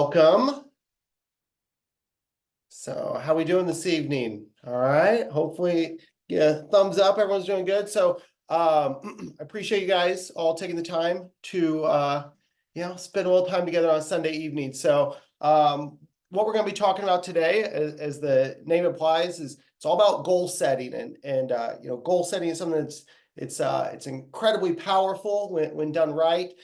Welcome. So how we doing this evening? All right. Hopefully, yeah, thumbs up. Everyone's doing good. So I appreciate you guys all taking the time to spend a little time together on Sunday evening. So what we're going to be talking about today, as the name implies, is it's all about goal setting, and goal setting is something that's it's incredibly powerful when done right.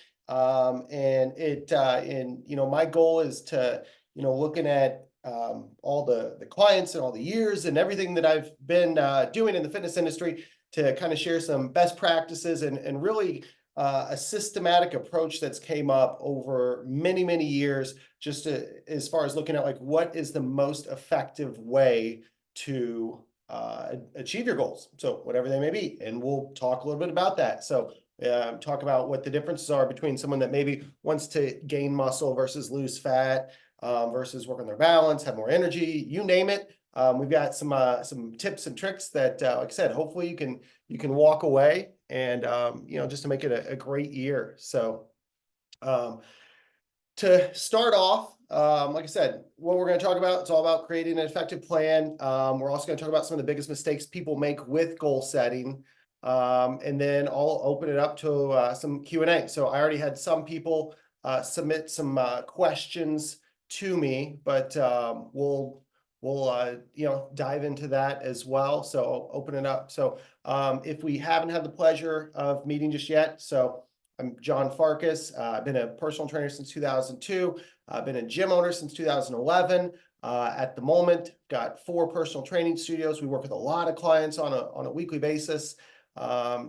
My goal is to looking at all the clients and all the years and everything that I've been doing in the fitness industry to kind of share some best practices and really a systematic approach that's came up over many, many years, just as far as looking at like what is the most effective way to achieve your goals. So whatever they may be, and we'll talk a little bit about that. So talk about what the differences are between someone that maybe wants to gain muscle versus lose fat, versus work on their balance, have more energy, you name it. We've got some tips and tricks that, like I said, hopefully you can walk away and just to make it a great year. So to start off, like I said, what we're going to talk about, it's all about creating an effective plan. We're also going to talk about some of the biggest mistakes people make with goal setting. And then I'll open it up to some Q&A. So I already had some people submit some questions to me, but we'll dive into that as well. So I'll open it up. So if we haven't had the pleasure of meeting just yet, so I'm John Farkas. I've been a personal trainer since 2002. I've been a gym owner since 2011. At the moment, got 4 personal training studios. We work with a lot of clients on a weekly basis. I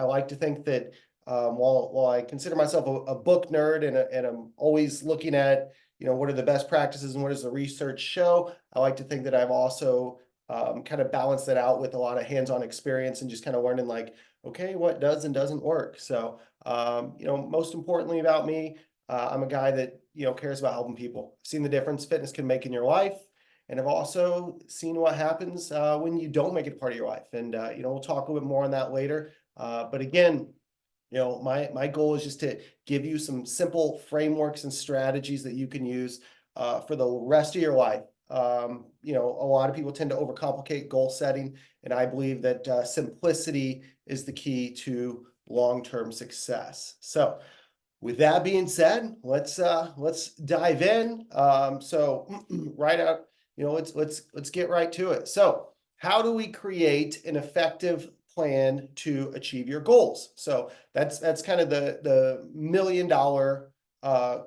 like to think that while I consider myself a book nerd and I'm always looking at what are the best practices and what does the research show, I like to think that I've also kind of balanced that out with a lot of hands-on experience and just kind of learning like, okay, what does and doesn't work. So most importantly about me, I'm a guy that cares about helping people. I've seen the difference fitness can make in your life, and I've also seen what happens when you don't make it a part of your life. And we'll talk a little bit more on that later. But again, my goal is just to give you some simple frameworks and strategies that you can use for the rest of your life. A lot of people tend to overcomplicate goal setting, and I believe that simplicity is the key to long-term success. So with that being said, let's dive in. Right out, let's get right to it. So how do we create an effective plan to achieve your goals? So that's kind of the $1 million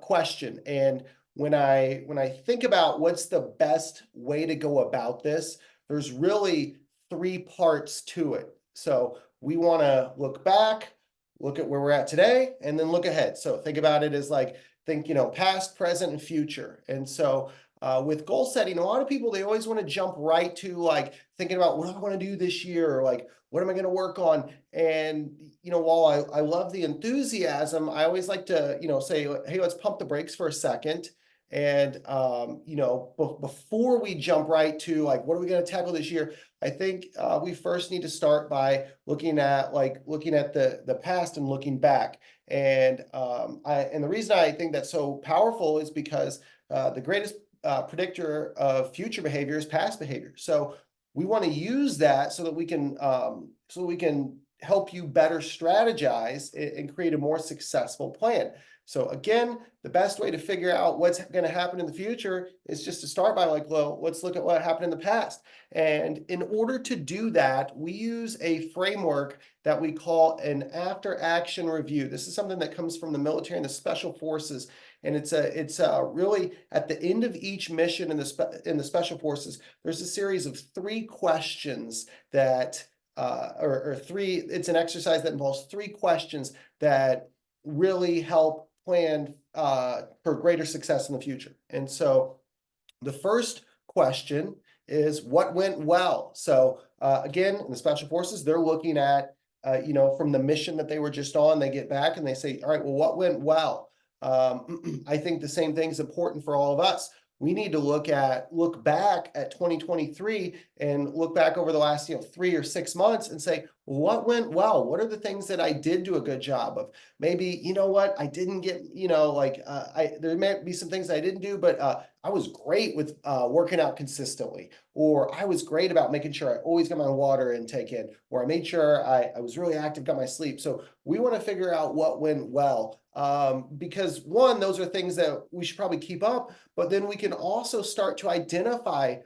question. And when I think about what's the best way to go about this, there's really 3 parts to it. So we want to look back, look at where we're at today, and then look ahead. So think about it as like, think, past, present, and future. And so with goal setting, a lot of people, they always want to jump right to like thinking about what do I want to do this year, or like, what am I going to work on? And, while I love the enthusiasm, I always like to, say, hey, let's pump the brakes for a second. And, before we jump right to like, what are we going to tackle this year? I think we first need to start by looking at the past and looking back. And the reason I think that's so powerful is because the greatest predictor of future behavior is past behavior. So we want to use that so that we can help you better strategize and create a more successful plan. So again, the best way to figure out what's going to happen in the future is just to start by like, well, let's look at what happened in the past. And in order to do that, we use a framework that we call an after action review. This is something that comes from the military and the special forces. And it's really at the end of each mission in the special forces, there's a series of 3 questions that it's an exercise that involves 3 questions that really help plan for greater success in the future. And so the first question is what went well? So again, in the special forces, they're looking at, from the mission that they were just on, they get back and they say, all right, well, what went well? I think the same thing is important for all of us. we need to look back at 2023 and look back over the last, 3 or 6 months and say, what went well? What are the things that I did do a good job of? Maybe, you know what, I didn't get, there may be some things I didn't do, but I was great with working out consistently, or I was great about making sure I always got my water intake in, or I made sure I was really active, got my sleep. So we want to figure out what went well. Because one, those are things that we should probably keep up, but then we can also start to identify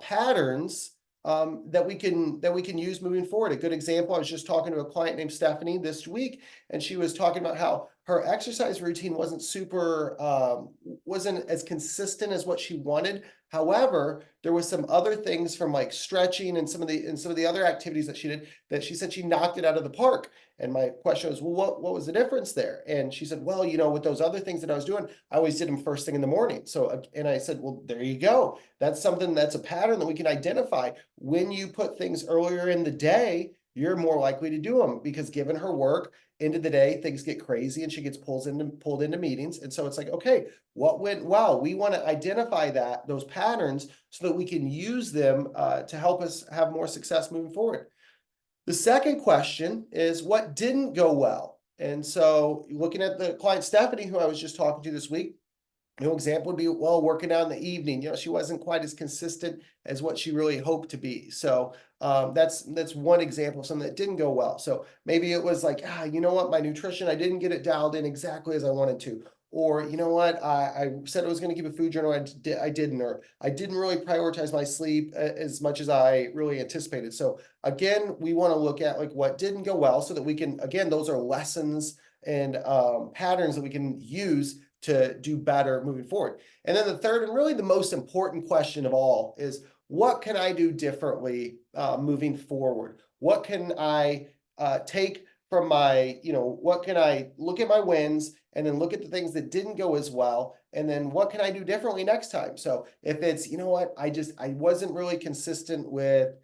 patterns that we can use moving forward. A good example, I was just talking to a client named Stephanie this week, and she was talking about how her exercise routine wasn't as consistent as what she wanted. However, there was some other things from like stretching and some of the other activities that she did that she said she knocked it out of the park. And my question was, well, what was the difference there? And she said, well, with those other things that I was doing, I always did them first thing in the morning. So, and I said, well, there you go. That's a pattern that we can identify. When you put things earlier in the day, you're more likely to do them, because given her work, end of the day, things get crazy and she gets pulled into meetings. And so it's like, okay, what went well? We want to identify those patterns so that we can use them to help us have more success moving forward. The second question is, what didn't go well? And so looking at the client Stephanie, who I was just talking to this week, example would be, well, working out in the evening, she wasn't quite as consistent as what she really hoped to be. So that's one example of something that didn't go well. So maybe it was like, you know what, my nutrition, I didn't get it dialed in exactly as I wanted to. Or, you know what, I said I was going to keep a food journal, I didn't, or I didn't really prioritize my sleep as much as I really anticipated. So again, we want to look at like what didn't go well so that we can, again, those are lessons and patterns that we can use to do better moving forward. And then the third and really the most important question of all is, what can I do differently moving forward? What can I take from what can I look at my wins and then look at the things that didn't go as well? And then what can I do differently next time? So if it's, I wasn't really consistent with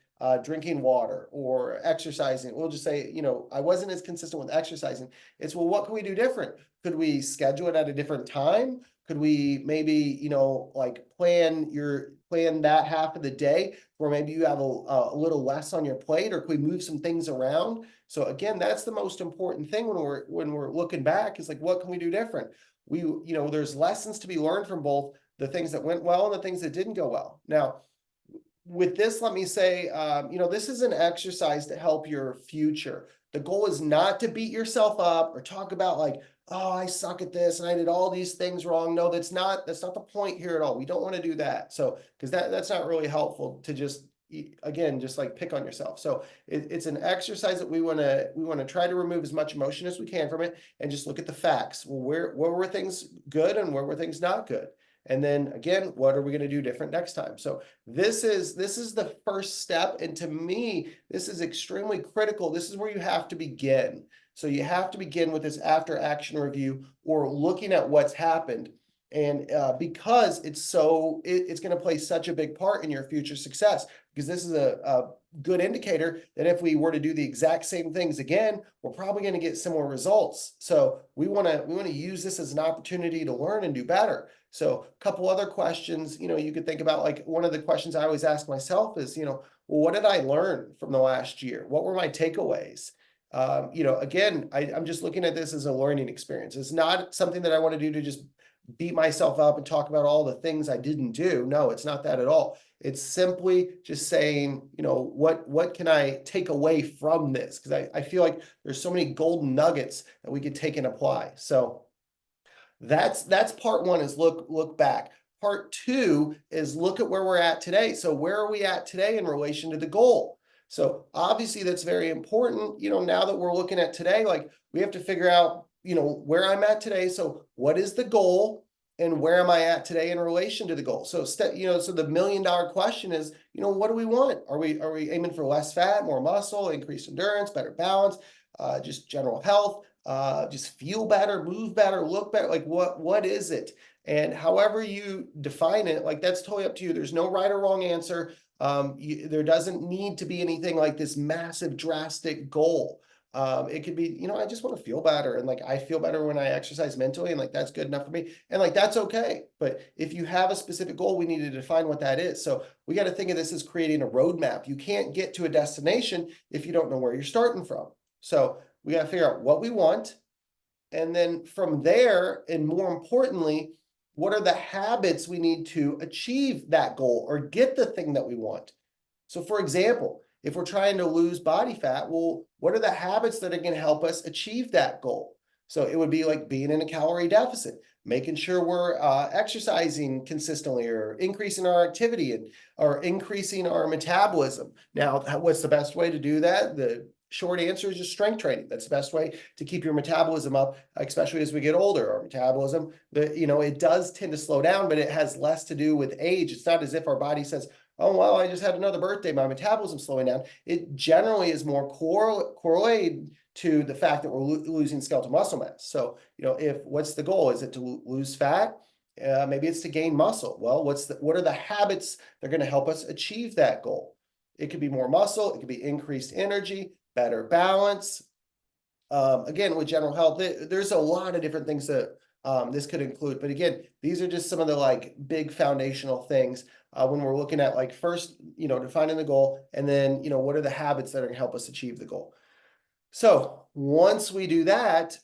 drinking water or exercising, we'll just say, I wasn't as consistent with exercising. It's, well, what can we do different? Could we schedule it at a different time? Could we maybe, plan that half of the day where maybe you have a little less on your plate, or could we move some things around? So again, that's the most important thing when we're looking back, is like, what can we do different? There's lessons to be learned from both the things that went well and the things that didn't go well. Now, with this, let me say, this is an exercise to help your future. The goal is not to beat yourself up or talk about like, oh, I suck at this and I did all these things wrong. No, that's not the point here at all. We don't want to do that. So, because that's not really helpful to just like pick on yourself. So it's an exercise that we want to try to remove as much emotion as we can from it and just look at the facts. Well, where were things good and where were things not good? And then again, what are we going to do different next time? So this is the first step. And to me, this is extremely critical. This is where you have to begin. So you have to begin with this after action review, or looking at what's happened. And because it's going to play such a big part in your future success, because this is a good indicator that if we were to do the exact same things again, we're probably going to get similar results. So we want to use this as an opportunity to learn and do better. So a couple other questions, you could think about, like one of the questions I always ask myself is, well, what did I learn from the last year? What were my takeaways? Again, I'm just looking at this as a learning experience. It's not something that I want to do to just beat myself up and talk about all the things I didn't do. No, it's not that at all. It's simply just saying, what can I take away from this? Because I feel like there's so many golden nuggets that we could take and apply. So that's part one, is look back. Part two is look at where we're at today. So where are we at today in relation to the goal? So obviously that's very important. Now that we're looking at today, like we have to figure out, where I'm at today. So what is the goal and where am I at today in relation to the goal? So, so the $1 million question is, what do we want? Are we aiming for less fat, more muscle, increased endurance, better balance, just general health, just feel better, move better, look better? Like what is it? And however you define it, like that's totally up to you. There's no right or wrong answer. There doesn't need to be anything like this massive, drastic goal. It could be, I just want to feel better. And like, I feel better when I exercise mentally, and like, that's good enough for me. And like, that's okay. But if you have a specific goal, we need to define what that is. So we got to think of this as creating a roadmap. You can't get to a destination if you don't know where you're starting from. So we got to figure out what we want. And then from there, and more importantly, what are the habits we need to achieve that goal or get the thing that we want? So for example, if we're trying to lose body fat, well, what are the habits that are going to help us achieve that goal? So it would be like being in a calorie deficit, making sure we're exercising consistently, or increasing our activity, and or increasing our metabolism. Now, what's the best way to do that? The short answer is just strength training. That's the best way to keep your metabolism up, especially as we get older. Our metabolism, it does tend to slow down, but it has less to do with age. It's not as if our body says, oh, well, I just had another birthday, my metabolism's slowing down. It generally is more correlated to the fact that we're losing skeletal muscle mass. So, if what's the goal? Is it to lose fat? Maybe it's to gain muscle. Well, what are the habits that are going to help us achieve that goal? It could be more muscle. It could be increased energy, better balance. Again, with general health, there's a lot of different things that this could include. But again, these are just some of the like big foundational things when we're looking at like first, defining the goal, and then, what are the habits that are going to help us achieve the goal. So once we do that,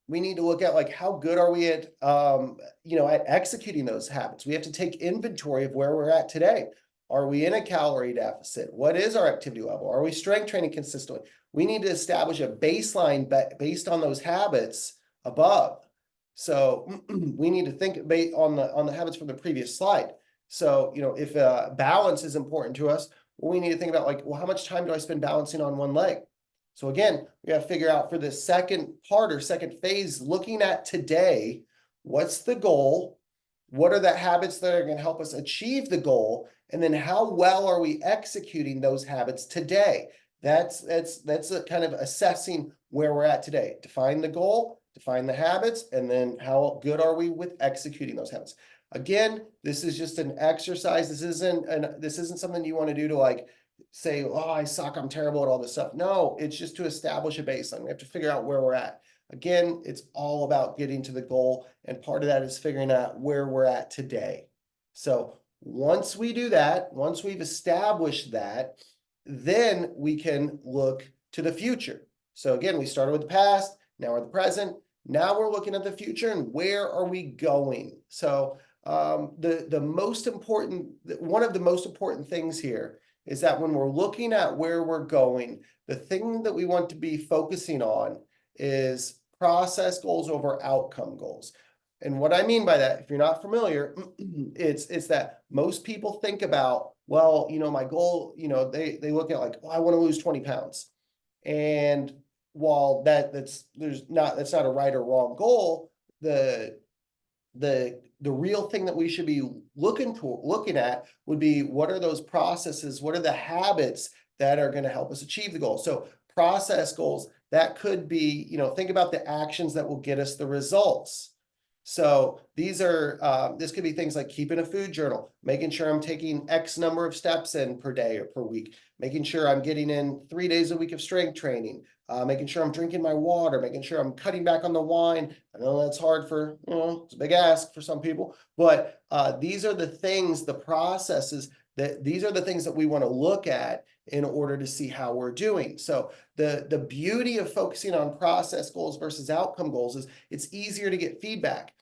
we need to look at like how good are we at at executing those habits. We have to take inventory of where we're at today. Are we in a calorie deficit? What is our activity level? Are we strength training consistently? We need to establish a baseline based on those habits above. So we need to think on the habits from the previous slide. So, if balance is important to us, well, we need to think about like, well, how much time do I spend balancing on one leg? So again, we got to figure out for the second part or second phase, looking at today, what's the goal? What are the habits that are going to help us achieve the goal? And then how well are we executing those habits today? That's a kind of assessing where we're at today. Define the goal, define the habits, and then how good are we with executing those habits? Again, this is just an exercise. This isn't something you want to do to like say, oh, I suck, I'm terrible at all this stuff. No, it's just to establish a baseline. We have to figure out where we're at. Again, it's all about getting to the goal, and part of that is figuring out where we're at today. So once we do that, once we've established that, then we can look to the future. So again, we started with the past, now we're at the present, now we're looking at the future, and where are we going? So one of the most important things here is that when we're looking at where we're going, the thing that we want to be focusing on is process goals over outcome goals. And what I mean by that, if you're not familiar, it's that most people think about, well, my goal, they look at like, oh, I want to lose 20 pounds. And while that's not a right or wrong goal, the real thing that we should be looking at would be, what are those processes? What are the habits that are going to help us achieve the goal? So process goals, that could be, think about the actions that will get us the results. So this could be things like keeping a food journal, making sure I'm taking X number of steps in per day or per week, making sure I'm getting in 3 days a week of strength training, making sure I'm drinking my water, making sure I'm cutting back on the wine. I know that's hard it's a big ask for some people, but these are the things, the processes, these are the things that we want to look at in order to see how we're doing. So the beauty of focusing on process goals versus outcome goals is it's easier to get feedback.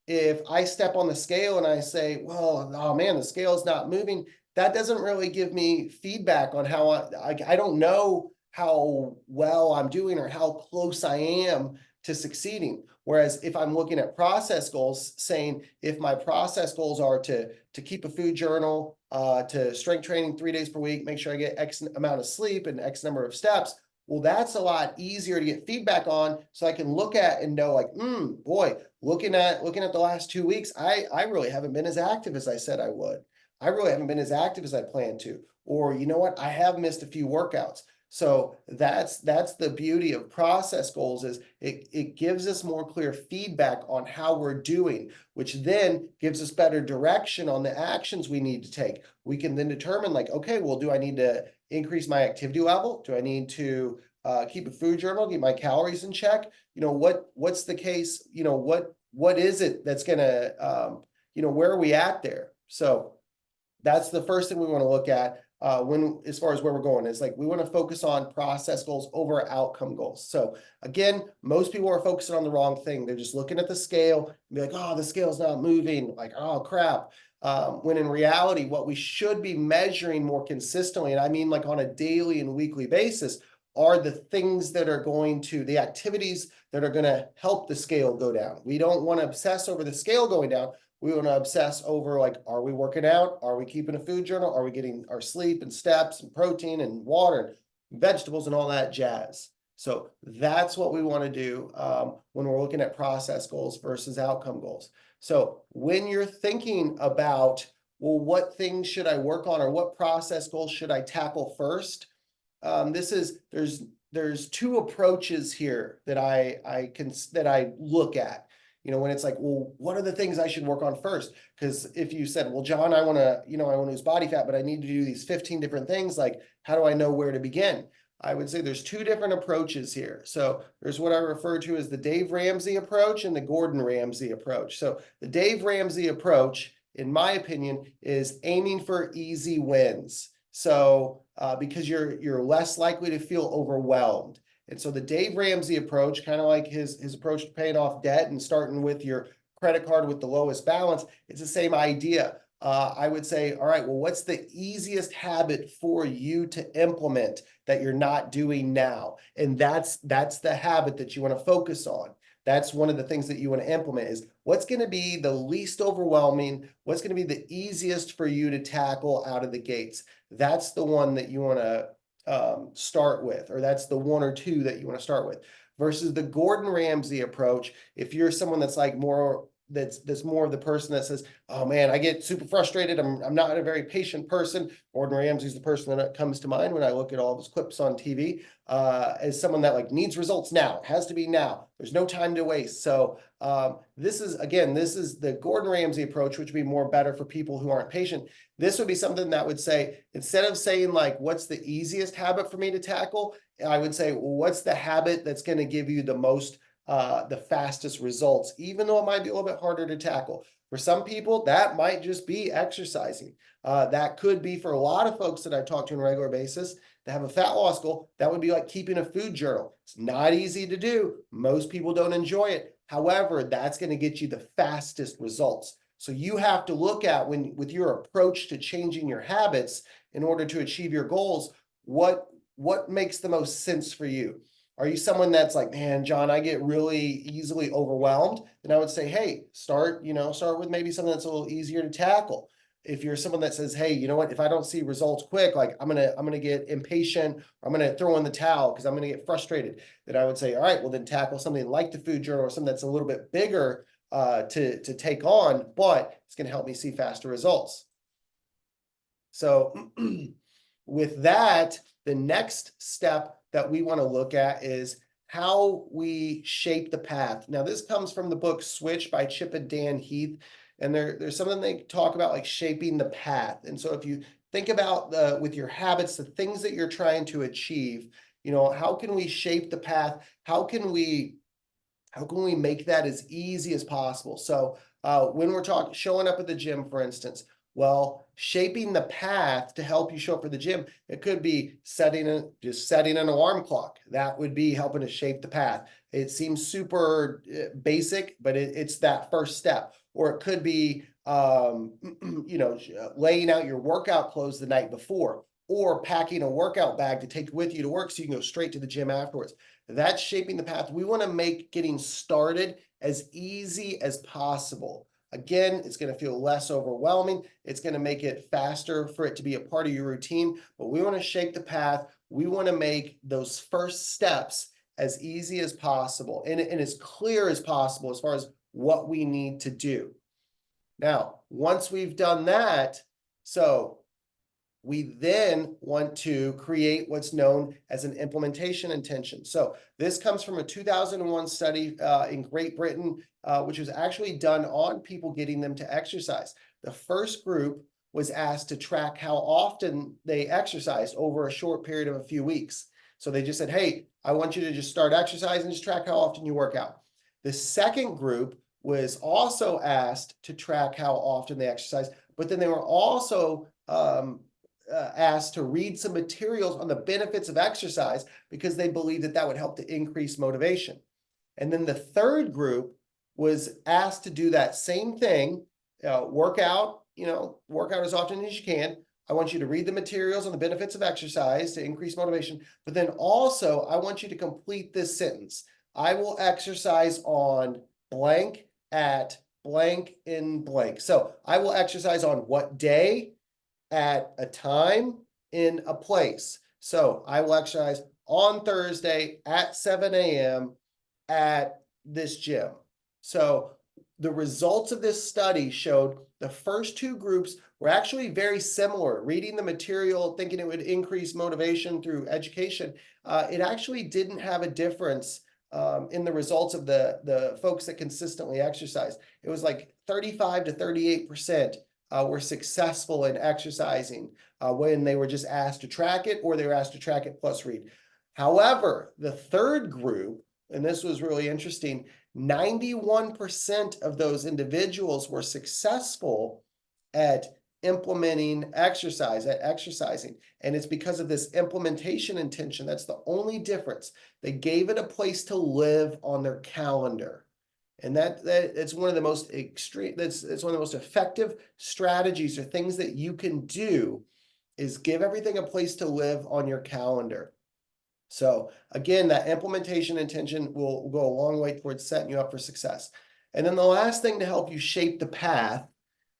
If I step on the scale and I say, well, oh man, the scale is not moving, that doesn't really give me feedback on how I don't know how well I'm doing or how close I am to succeeding. Whereas if I'm looking at process goals, saying if my process goals are to keep a food journal, to strength training 3 days per week, make sure I get X amount of sleep and X number of steps, well, that's a lot easier to get feedback on. So I can look at and know like, boy, looking at the last 2 weeks, I really haven't been as active as I said I would. I really haven't been as active as I planned to. Or you know what? I have missed a few workouts. So that's the beauty of process goals, is it gives us more clear feedback on how we're doing, which then gives us better direction on the actions we need to take. We can then determine like, okay, well, do I need to increase my activity level? Do I need to keep a food journal, keep my calories in check. What's the case? What is it that's gonna, where are we at there? So that's the first thing we want to look at as far as where we're going is like we want to focus on process goals over outcome goals. So again, most people are focusing on the wrong thing. They're just looking at the scale and be like, oh, the scale's not moving, like, oh crap. When in reality, what we should be measuring more consistently, and I mean like on a daily and weekly basis, are the things that are the activities that are going to help the scale go down. We don't want to obsess over the scale going down. We want to obsess over like, are we working out? Are we keeping a food journal? Are we getting our sleep and steps and protein and water and vegetables and all that jazz? So that's what we want to do when we're looking at process goals versus outcome goals. So when you're thinking about, well, what things should I work on or what process goals should I tackle first? There's two approaches here that I look at. When it's like, well, what are the things I should work on first? Because if you said, well, John, I want to lose body fat, but I need to do these 15 different things. Like, how do I know where to begin? I would say there's two different approaches here. So there's what I refer to as the Dave Ramsey approach and the Gordon Ramsay approach. So the Dave Ramsey approach, in my opinion, is aiming for easy wins. So because you're less likely to feel overwhelmed. And so the Dave Ramsey approach, kind of like his approach to paying off debt and starting with your credit card with the lowest balance, it's the same idea. I would say, all right, well, what's the easiest habit for you to implement that you're not doing now? And that's the habit that you want to focus on. That's one of the things that you want to implement is what's going to be the least overwhelming, what's going to be the easiest for you to tackle out of the gates. That's the one that you want to start with, or that's the one or two that you want to start with, versus the Gordon Ramsay approach. If you're someone that's like that's more of the person that says, oh man, I get super frustrated, I'm not a very patient person. Gordon Ramsay's the person that comes to mind when I look at all those clips on TV, as someone that like needs results now. It has to be now. There's no time to waste. So this is the Gordon Ramsay approach, which would be more better for people who aren't patient. This would be something that would say, instead of saying like, what's the easiest habit for me to tackle? I would say, well, what's the habit that's going to give you the fastest results, even though it might be a little bit harder to tackle. For some people, that might just be exercising. That could be for a lot of folks that I've talked to on a regular basis that have a fat loss goal. That would be like keeping a food journal. It's not easy to do. Most people don't enjoy it. However, that's going to get you the fastest results. So you have to look at with your approach to changing your habits in order to achieve your goals, what makes the most sense for you? Are you someone that's like, man, John, I get really easily overwhelmed? Then I would say, hey, start with maybe something that's a little easier to tackle. If you're someone that says, hey, you know what, if I don't see results quick, like I'm gonna get impatient, or I'm gonna throw in the towel because I'm gonna get frustrated, then I would say, all right, well then tackle something like the food journal or something that's a little bit bigger to take on, but it's gonna help me see faster results. So with that, the next step that we want to look at is how we shape the path. Now, this comes from the book Switch by Chip and Dan Heath. And there's something they talk about like shaping the path. And so if you think about with your habits, the things that you're trying to achieve, how can we shape the path? How can we make that as easy as possible? So when we're showing up at the gym, for instance, well, shaping the path to help you show up for the gym, it could be setting an alarm clock. That would be helping to shape the path. It seems super basic, but it's that first step. Or it could be, laying out your workout clothes the night before, or packing a workout bag to take with you to work so you can go straight to the gym afterwards. That's shaping the path. We want to make getting started as easy as possible. Again, it's going to feel less overwhelming. It's going to make it faster for it to be a part of your routine, but we want to shape the path. We want to make those first steps as easy as possible and as clear as possible as far as what we need to do. Now, once we've done that, so we then want to create what's known as an implementation intention. So this comes from a 2001 study in Great Britain, which was actually done on people, getting them to exercise. The first group was asked to track how often they exercised over a short period of a few weeks. So they just said, hey, I want you to just start exercising, just track how often you work out. The second group was also asked to track how often they exercise, but then they were also asked to read some materials on the benefits of exercise because they believed that that would help to increase motivation. And then the third group was asked to do that same thing, work out as often as you can. I want you to read the materials on the benefits of exercise to increase motivation, but then also I want you to complete this sentence. I will exercise on blank at blank in blank. So I will exercise on what day, at a time, in a place. So I will exercise on Thursday at 7 a.m. at this gym. So the results of this study showed the first two groups were actually very similar. Reading the material, thinking it would increase motivation through education, it actually didn't have a difference in the results of the folks that consistently exercise. It was like 35 to 38% were successful in exercising when they were just asked to track it, or they were asked to track it plus read. However, the third group, and this was really interesting, 91% of those individuals were successful at implementing exercise, at exercising. And it's because of this implementation intention. That's the only difference. They gave it a place to live on their calendar. And it's one of the most extreme, it's one of the most effective strategies or things that you can do, is give everything a place to live on your calendar. So again, that implementation intention will go a long way towards setting you up for success. And then the last thing to help you shape the path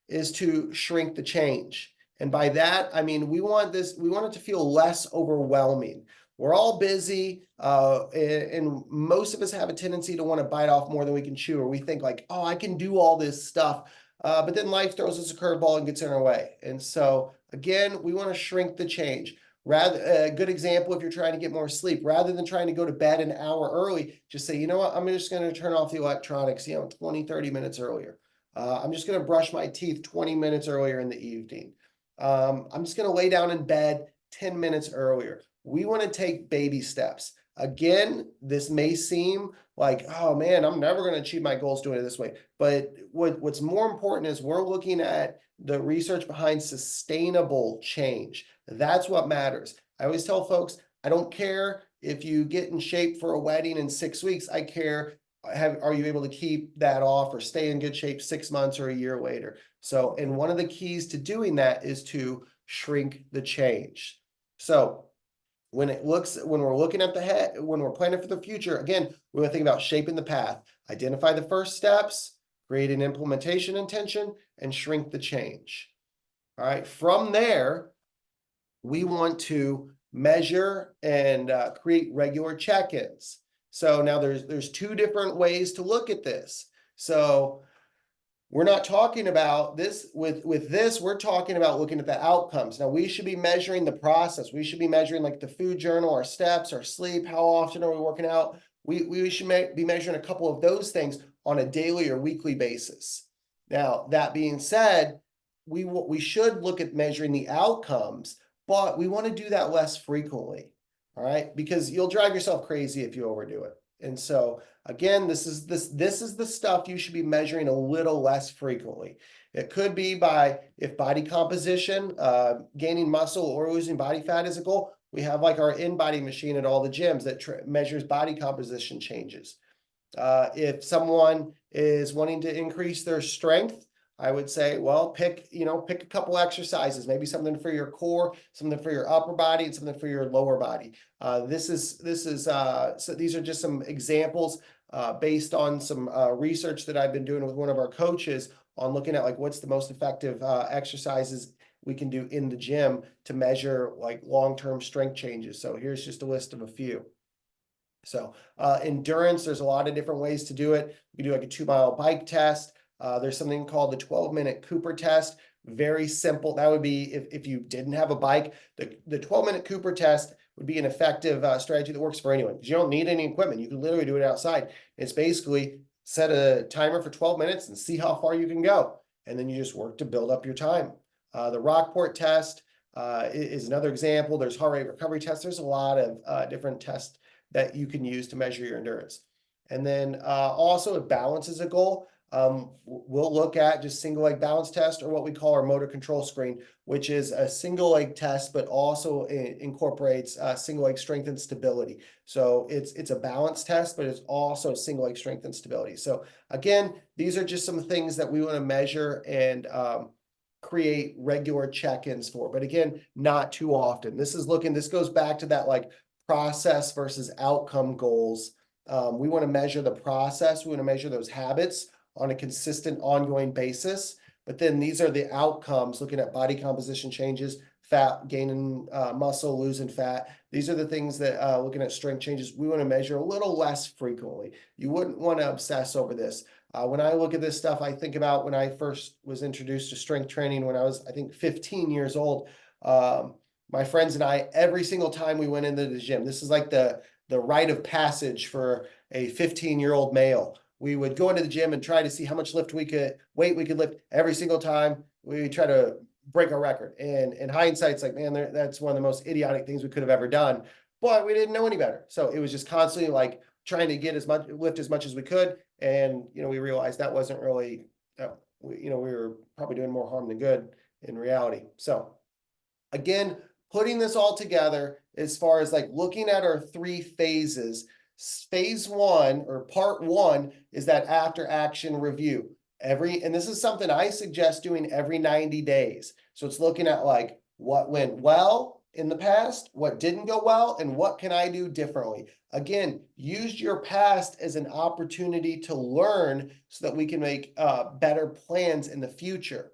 is to shrink the change. And by that, I mean, we want it to feel less overwhelming. We're all busy, and most of us have a tendency to want to bite off more than we can chew, or we think like, oh, I can do all this stuff. But then life throws us a curveball and gets in our way. And so again, we want to shrink the change. A good example, if you're trying to get more sleep, rather than trying to go to bed an hour early, just say, you know what, I'm just going to turn off the electronics, 20, 30 minutes earlier. I'm just going to brush my teeth 20 minutes earlier in the evening. I'm just going to lay down in bed 10 minutes earlier. We want to take baby steps. Again, this may seem like, oh man, I'm never going to achieve my goals doing it this way. But what's more important is we're looking at the research behind sustainable change. That's what matters. I always tell folks, I don't care if you get in shape for a wedding in 6 weeks. I care, are you able to keep that off or stay in good shape 6 months or a year later? So, and one of the keys to doing that is to shrink the change. So when we're looking at the head, when we're planning for the future, again, we want to think about shaping the path, identify the first steps, create an implementation intention, and shrink the change. All right. From there, we want to measure and create regular check-ins. So now there's two different ways to look at this. So we're not talking about this with this, we're talking about looking at the outcomes. Now we should be measuring the process. We should be measuring like the food journal, our steps, our sleep, how often are we working out? We should be measuring a couple of those things on a daily or weekly basis. Now, that being said, we should look at measuring the outcomes, but we want to do that less frequently. All right, because you'll drive yourself crazy if you overdo it. And so again, this is the stuff you should be measuring a little less frequently. It could be by, if body composition, gaining muscle or losing body fat is a goal, we have like our InBody machine at all the gyms that measures body composition changes. If someone is wanting to increase their strength, I would say, well, pick a couple exercises, maybe something for your core, something for your upper body, and something for your lower body. So these are just some examples based on some research that I've been doing with one of our coaches on looking at like what's the most effective exercises we can do in the gym to measure like long-term strength changes. So here's just a list of a few. So endurance, there's a lot of different ways to do it. We do like a 2-mile bike test. There's something called the 12-minute Cooper test. Very simple. That would be if you didn't have a bike, the 12-minute Cooper test would be an effective strategy that works for anyone because you don't need any equipment. You can literally do it outside. It's basically set a timer for 12 minutes and see how far you can go. And then you just work to build up your time. The Rockport test, is another example. There's heart rate recovery tests. There's a lot of different tests that you can use to measure your endurance. And then also if balance is a goal, we'll look at just single leg balance test, or what we call our motor control screen, which is a single leg test, but also incorporates single leg strength and stability. So it's a balance test, but it's also single leg strength and stability. So again, these are just some things that we want to measure and create regular check-ins for, but again, not too often. This goes back to that like process versus outcome goals. We want to measure the process. We want to measure those habits on a consistent, ongoing basis. But then these are the outcomes, looking at body composition changes, fat, gaining muscle, losing fat. These are the things that looking at strength changes, we want to measure a little less frequently. You wouldn't want to obsess over this. When I look at this stuff, I think about when I first was introduced to strength training when I was, I think, 15 years old. My friends and I, every single time we went into the gym, this is like the rite of passage for a 15-year-old male. We would go into the gym and try to see how much weight we could lift every single time. We try to break our record. And in hindsight, it's like, man, that's one of the most idiotic things we could have ever done. But we didn't know any better. So it was just constantly like trying to lift as much as we could. And, we realized that wasn't really, we were probably doing more harm than good in reality. So again, putting this all together as far as like looking at our 3 phases. Phase 1 or part 1 is that after action review. And this is something I suggest doing every 90 days. So it's looking at like what went well in the past, what didn't go well, and what can I do differently. Again, use your past as an opportunity to learn so that we can make better plans in the future.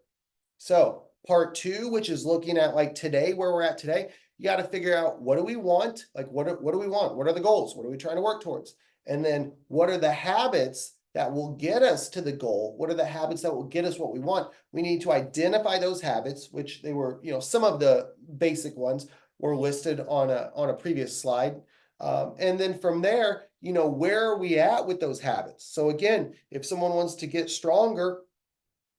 So part 2, which is looking at like today, where we're at today, you got to figure out, what do we want? Like, what do we want? What are the goals? What are we trying to work towards? And then what are the habits that will get us to the goal? What are the habits that will get us what we want? We need to identify those habits, which they were, some of the basic ones were listed on a previous slide. And then from there, where are we at with those habits? So again, if someone wants to get stronger,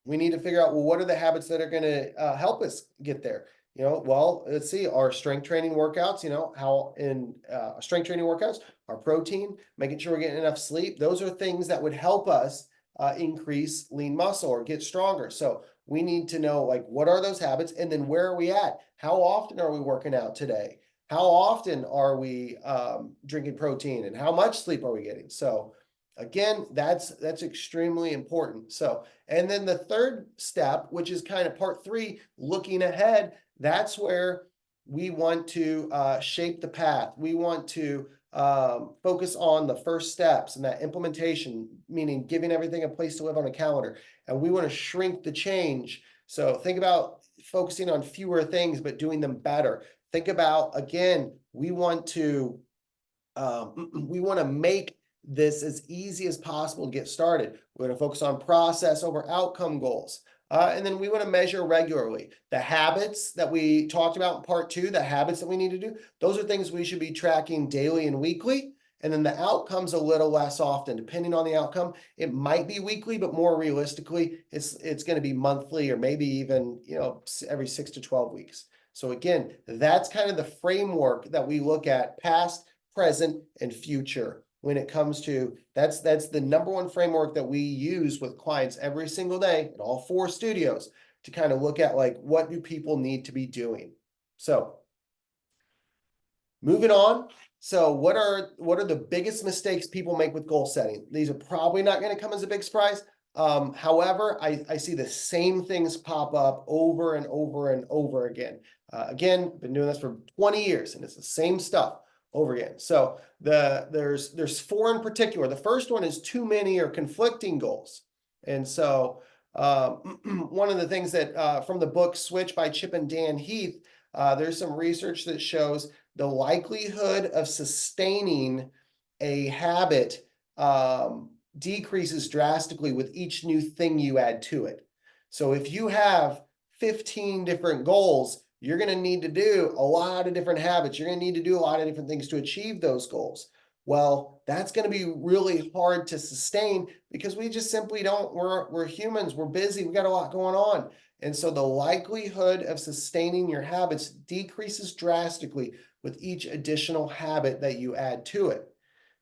we need to figure out, well, what are the habits that are going to help us get there? Well, let's see, our strength training workouts, how in strength training workouts, our protein, making sure we're getting enough sleep. Those are things that would help us increase lean muscle or get stronger. So we need to know, like, what are those habits? And then where are we at? How often are we working out today? How often are we drinking protein, and how much sleep are we getting? So again, that's extremely important. So, and then the third step, which is kind of part 3, looking ahead, that's where we want to shape the path. We want to focus on the first steps and that implementation, meaning giving everything a place to live on a calendar. And we want to shrink the change. So think about focusing on fewer things, but doing them better. Think about, again, we want to make this as easy as possible to get started. We're going to focus on process over outcome goals. And then we want to measure regularly. The habits that we talked about in part 2, the habits that we need to do, those are things we should be tracking daily and weekly. And then the outcomes a little less often, depending on the outcome. It might be weekly, but more realistically, it's going to be monthly, or maybe even, every 6 to 12 weeks. So again, that's kind of the framework that we look at: past, present, and future. When it comes to, that's the number 1 framework that we use with clients every single day at all 4 studios, to kind of look at, like, what do people need to be doing. So moving on. So what are the biggest mistakes people make with goal setting? These are probably not going to come as a big surprise. However, I see the same things pop up over and over and over again. Again, been doing this for 20 years, and it's the same stuff over again. So there's 4 in particular. The first one is too many or conflicting goals. And so one of the things that from the book Switch by Chip and Dan Heath, there's some research that shows the likelihood of sustaining a habit decreases drastically with each new thing you add to it. So if you have 15 different goals, you're going to need to do a lot of different habits. You're going to need to do a lot of different things to achieve those goals. Well, that's going to be really hard to sustain, because we just simply don't, we're humans, we're busy, we got a lot going on. And so the likelihood of sustaining your habits decreases drastically with each additional habit that you add to it.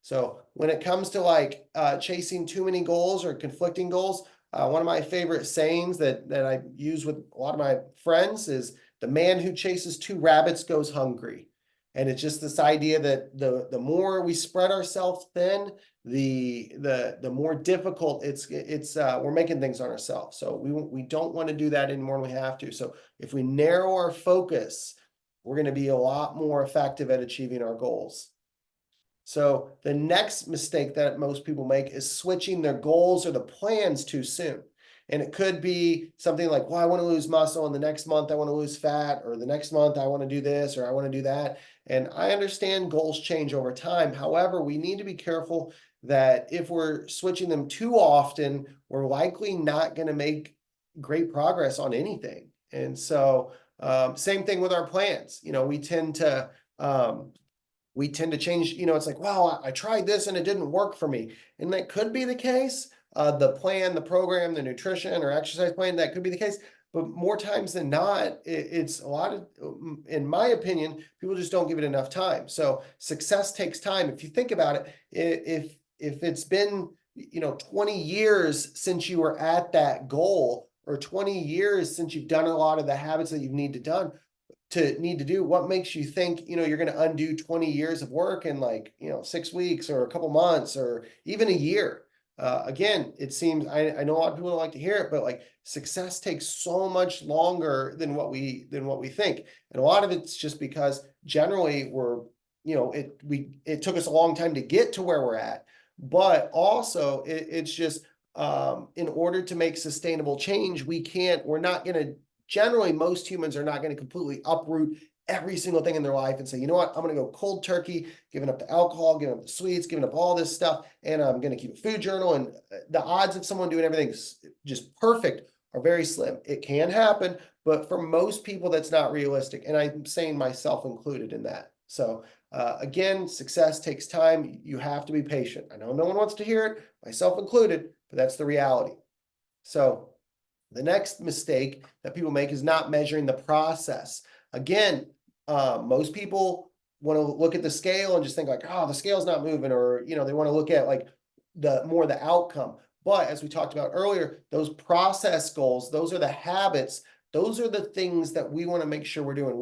So when it comes to like chasing too many goals or conflicting goals, one of my favorite sayings that I use with a lot of my friends is the man who chases two rabbits goes hungry. And it's just this idea that the more we spread ourselves thin, the more difficult it's we're making things on ourselves. So we don't want to do that anymore than we have to. So if we narrow our focus, we're going to be a lot more effective at achieving our goals. So the next mistake that most people make is switching their goals or the plans too soon. And it could be something like, well, I want to lose muscle, and the next month I want to lose fat, or the next month I want to do this, or I want to do that. And I understand goals change over time. However, we need to be careful that if we're switching them too often, we're likely not going to make great progress on anything. And so, same thing with our plans. We tend to change, it's like, wow, I tried this and it didn't work for me. And that could be the case. The plan, the program, the nutrition or exercise plan, that could be the case. But more times than not, it's a lot of, in my opinion, people just don't give it enough time. So success takes time. If you think about it, if it's been, 20 years since you were at that goal, or 20 years since you've done a lot of the habits that you need to do, what makes you think you're going to undo 20 years of work in like 6 weeks or a couple months or even a year? Again, it seems, I know a lot of people don't like to hear it, but like success takes so much longer than what we think, and a lot of it's just because generally it took us a long time to get to where we're at, but also it's just in order to make sustainable change, we're not going to, generally most humans are not going to completely uproot every single thing in their life and say, you know what, I'm going to go cold turkey, giving up the alcohol, giving up the sweets, giving up all this stuff, and I'm going to keep a food journal. And the odds of someone doing everything just perfect are very slim. It can happen, but for most people, that's not realistic. And I'm saying myself included in that. So again, success takes time. You have to be patient. I know no one wants to hear it, myself included, but that's the reality. So the next mistake that people make is not measuring the process. Again, most people want to look at the scale and just think like, oh, the scale's not moving, or they want to look at like the outcome. But as we talked about earlier, those process goals, those are the habits, those are the things that we want to make sure we're doing.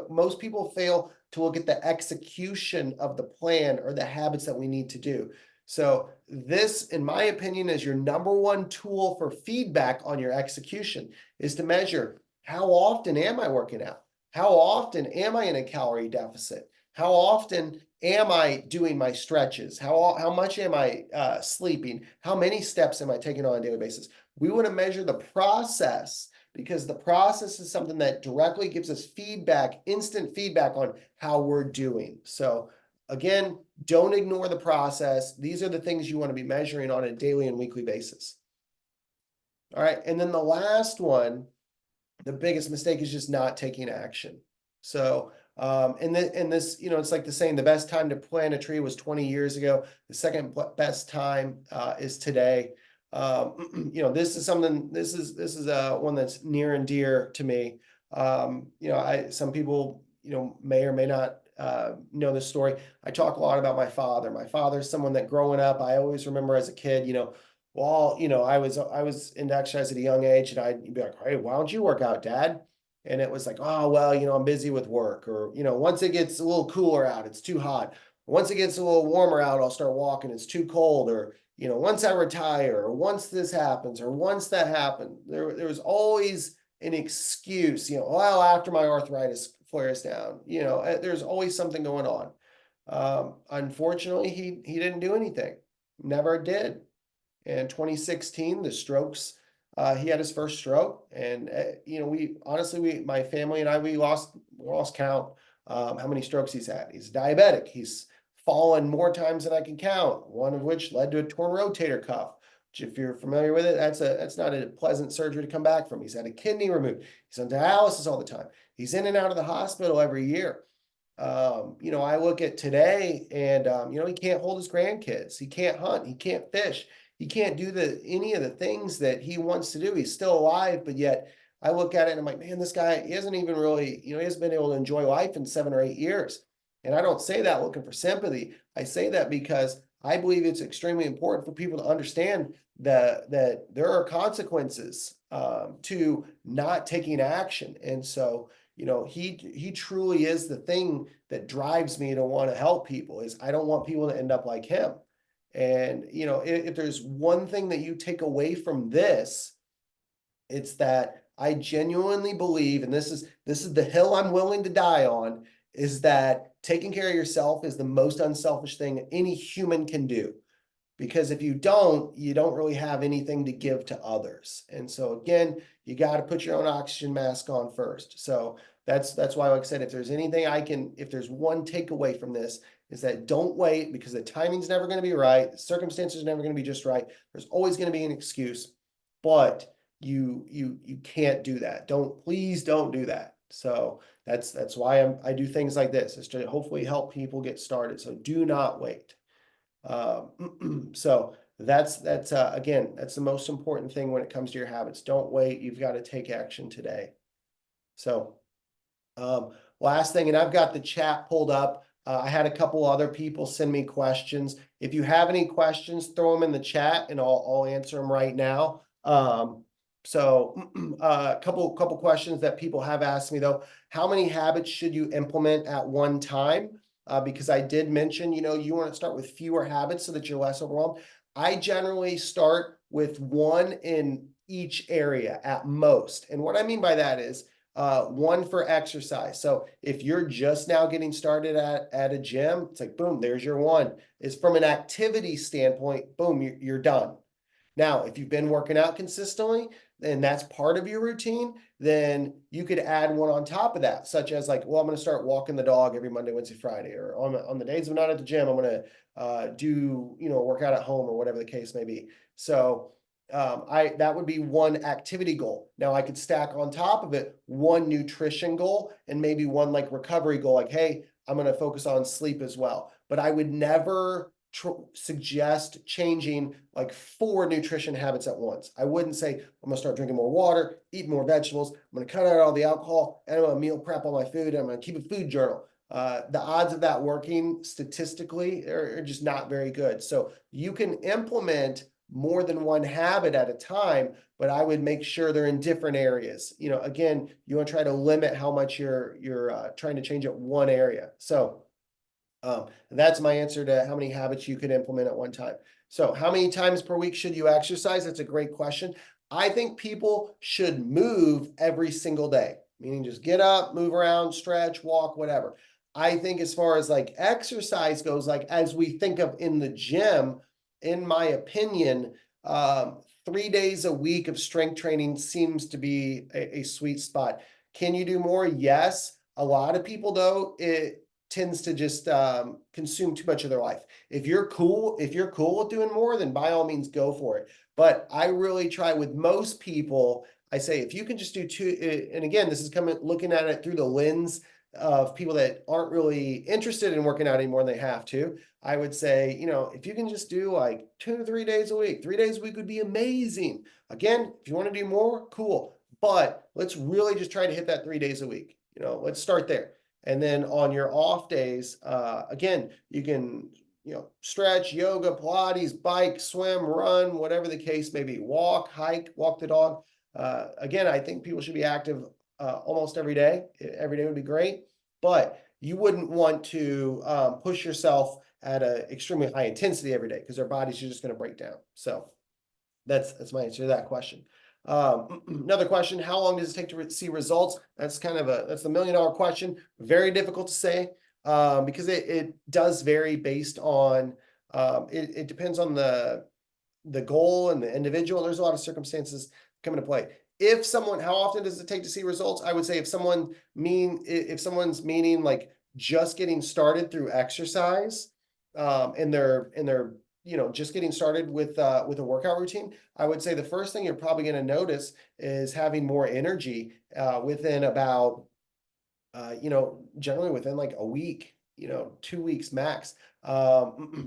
Most people fail to look at the execution of the plan or the habits that we need to do. So this, in my opinion, is your number one tool for feedback on your execution, is to measure, how often am I working out? How often am I in a calorie deficit? How often am I doing my stretches? How much am I sleeping? How many steps am I taking on a daily basis? We want to measure the process, because the process is something that directly gives us feedback, instant feedback on how we're doing. So again, don't ignore the process. These are the things you want to be measuring on a daily and weekly basis. All right. And then the last one, the biggest mistake, is just not taking action. So, and this, it's like the saying, the best time to plant a tree was 20 years ago. The second best time is today. This is something, this is one that's near and dear to me. Some people, may or may not know this story. I talk a lot about my father. My father's someone that growing up, I always remember as a kid, well, I was into exercise at a young age, and I'd be like, hey, why don't you work out, Dad? And it was like, oh, well, I'm busy with work, or, once it gets a little cooler out, it's too hot. Once it gets a little warmer out, I'll start walking, it's too cold, or, once I retire, or once this happens, or once that happened. There was always an excuse, well, after my arthritis flares down, there's always something going on. Unfortunately, he didn't do anything, never did. In 2016, the strokes, he had his first stroke, and my family and I, we lost count how many strokes he's had. He's diabetic. He's fallen more times than I can count, one of which led to a torn rotator cuff, which, if you're familiar with it, that's not a pleasant surgery to come back from. He's had a kidney removed. He's on dialysis all the time. He's in and out of the hospital every year. I look at today, and he can't hold his grandkids. He can't hunt. He can't fish. He can't do any of the things that he wants to do. He's still alive, but yet I look at it and I'm like, man, this guy, he hasn't even really, he hasn't been able to enjoy life in 7 or 8 years. And I don't say that looking for sympathy. I say that because I believe it's extremely important for people to understand that there are consequences to not taking action. And so, he truly is the thing that drives me to want to help people. Is I don't want people to end up like him. And if there's one thing that you take away from this, it's that I genuinely believe, and this is the hill I'm willing to die on, is that taking care of yourself is the most unselfish thing any human can do. Because if you don't really have anything to give to others. And so again, you got to put your own oxygen mask on first. So that's why, like I said, if there's one takeaway from this, is that don't wait, because the timing's never going to be right. The circumstances are never going to be just right. There's always going to be an excuse, but you can't do that. Please don't do that. So that's why I do things like this, is to hopefully help people get started. So do not wait. So that's again, that's the most important thing when it comes to your habits. Don't wait. You've got to take action today. So last thing, and I've got the chat pulled up. I had a couple other people send me questions. If you have any questions, throw them in the chat and I'll answer them right now. So a couple questions that people have asked me though. How many habits should you implement at one time? Because I did mention, you want to start with fewer habits so that you're less overwhelmed. I generally start with one in each area at most. And what I mean by that is one for exercise. So if you're just now getting started at a gym, it's like, boom, there's your one. Is from an activity standpoint, boom, you're done. Now, if you've been working out consistently, and that's part of your routine, then you could add one on top of that, such as like, well, I'm going to start walking the dog every Monday, Wednesday, Friday, or on the days I'm not at the gym, I'm going to do, work out at home or whatever the case may be. So that would be one activity goal. Now I could stack on top of it one nutrition goal and maybe one like recovery goal, like, hey, I'm going to focus on sleep as well. But I would never suggest changing like 4 nutrition habits at once. I wouldn't say I'm going to start drinking more water, eat more vegetables, I'm going to cut out all the alcohol, and I'm going to meal prep all my food, and I'm going to keep a food journal. The odds of that working statistically are just not very good. So you can implement more than one habit at a time, but I would make sure they're in different areas. Again, you want to try to limit how much you're trying to change at one area. So that's my answer to how many habits you could implement at one time. So how many times per week should you exercise? That's a great question. I think people should move every single day, meaning just get up, move around, stretch, walk, whatever. I think as far as like exercise goes, like as we think of in the gym, in my opinion, 3 days a week of strength training seems to be a sweet spot. Can you do more? Yes. A lot of people though, it tends to just consume too much of their life. If you're cool with doing more, then by all means go for it. But I really try with most people, I say if you can just do 2, and again, this is looking at it through the lens of people that aren't really interested in working out anymore than they have to. I would say, if you can just do like 2 to 3 days a week, 3 days a week would be amazing. Again, if you want to do more, cool. But let's really just try to hit that 3 days a week. Let's start there. And then on your off days, again, you can, stretch, yoga, Pilates, bike, swim, run, whatever the case may be, walk, hike, walk the dog. Again, I think people should be active almost every day. Every day would be great, but you wouldn't want to push yourself at an extremely high intensity every day because our bodies are just going to break down. So that's my answer to that question. Another question: how long does it take to see results? That's the $1 million question. Very difficult to say because it does vary based on it depends on the goal and the individual. There's a lot of circumstances come into play. How often does it take to see results? I would say if someone's meaning like just getting started through exercise, and they're just getting started with a workout routine, I would say the first thing you're probably going to notice is having more energy within about generally within like a week, 2 weeks max.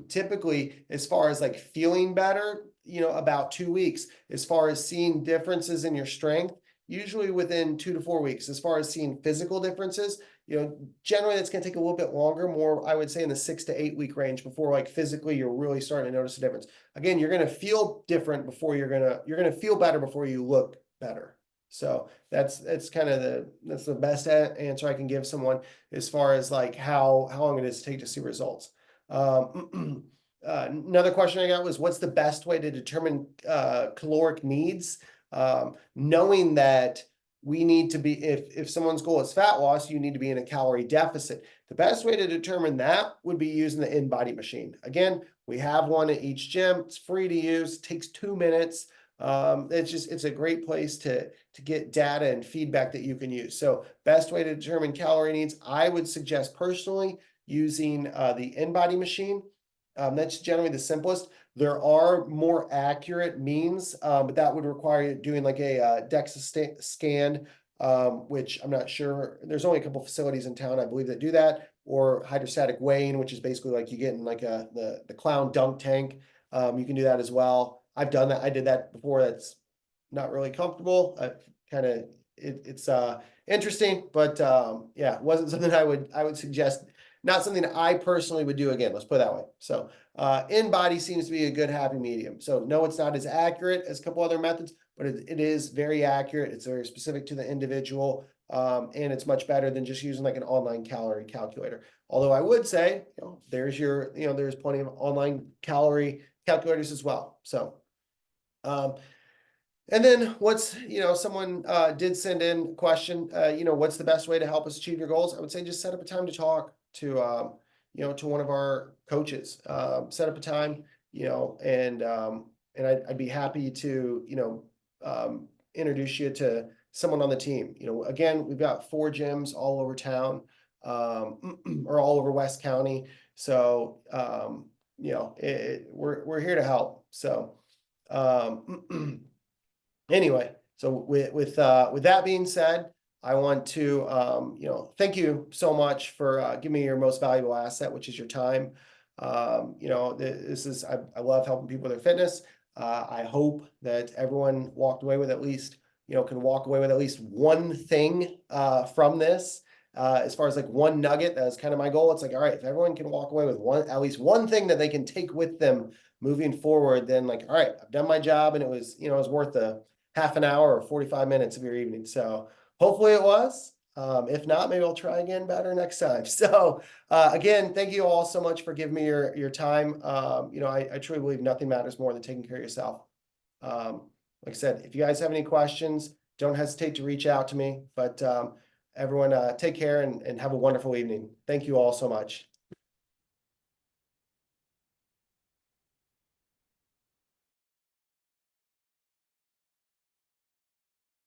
Typically, as far as like feeling better, about 2 weeks. As far as seeing differences in your strength, usually within 2 to 4 weeks. As far as seeing physical differences, generally that's going to take a little bit longer, more, I would say in the 6 to 8 week range before like physically you're really starting to notice a difference. Again, you're going to feel different before you're going to feel better before you look better. So that's kind of that's the best answer I can give someone as far as like how long it is to take to see results. Another question I got was, what's the best way to determine caloric needs? Knowing that we need to be, if someone's goal is fat loss, you need to be in a calorie deficit. The best way to determine that would be using the InBody machine. Again, we have one at each gym. It's free to use, takes 2 minutes. It's a great place to get data and feedback that you can use. So best way to determine calorie needs, I would suggest personally using the InBody machine. That's generally the simplest. There are more accurate means, but that would require doing like a DEXA scan, which I'm not sure. There's only a couple facilities in town, I believe, that do that, or hydrostatic weighing, which is basically like you get in like the clown dunk tank. You can do that as well. I've done that. I did that before. That's not really comfortable. It's interesting, but yeah, it wasn't something I would suggest. Not something I personally would do again. Let's put it that way. So InBody seems to be a good happy medium. So no, it's not as accurate as a couple other methods, but it is very accurate. It's very specific to the individual, and it's much better than just using like an online calorie calculator. Although I would say, there's plenty of online calorie calculators as well. So. And then someone did send in a question, what's the best way to help us achieve your goals? I would say just set up a time to talk to one of our coaches. Set up a time, and I'd be happy to, introduce you to someone on the team. Again, we've got 4 gyms all over town, or all over West County. So, we're here to help. So, anyway, so with that being said, I want to thank you so much for giving me your most valuable asset, which is your time. This is I love helping people with their fitness. I hope that everyone walked away with at least can walk away with at least one thing from this. As far as like one nugget, that's kind of my goal. It's like, all right, if everyone can walk away with at least one thing that they can take with them moving forward, then like, all right, I've done my job, and it was worth the half an hour or 45 minutes of your evening. So hopefully it was. If not, maybe I'll try again better next time. So again, thank you all so much for giving me your time. I truly believe nothing matters more than taking care of yourself. Like I said, if you guys have any questions, don't hesitate to reach out to me. But everyone, take care and have a wonderful evening. Thank you all so much.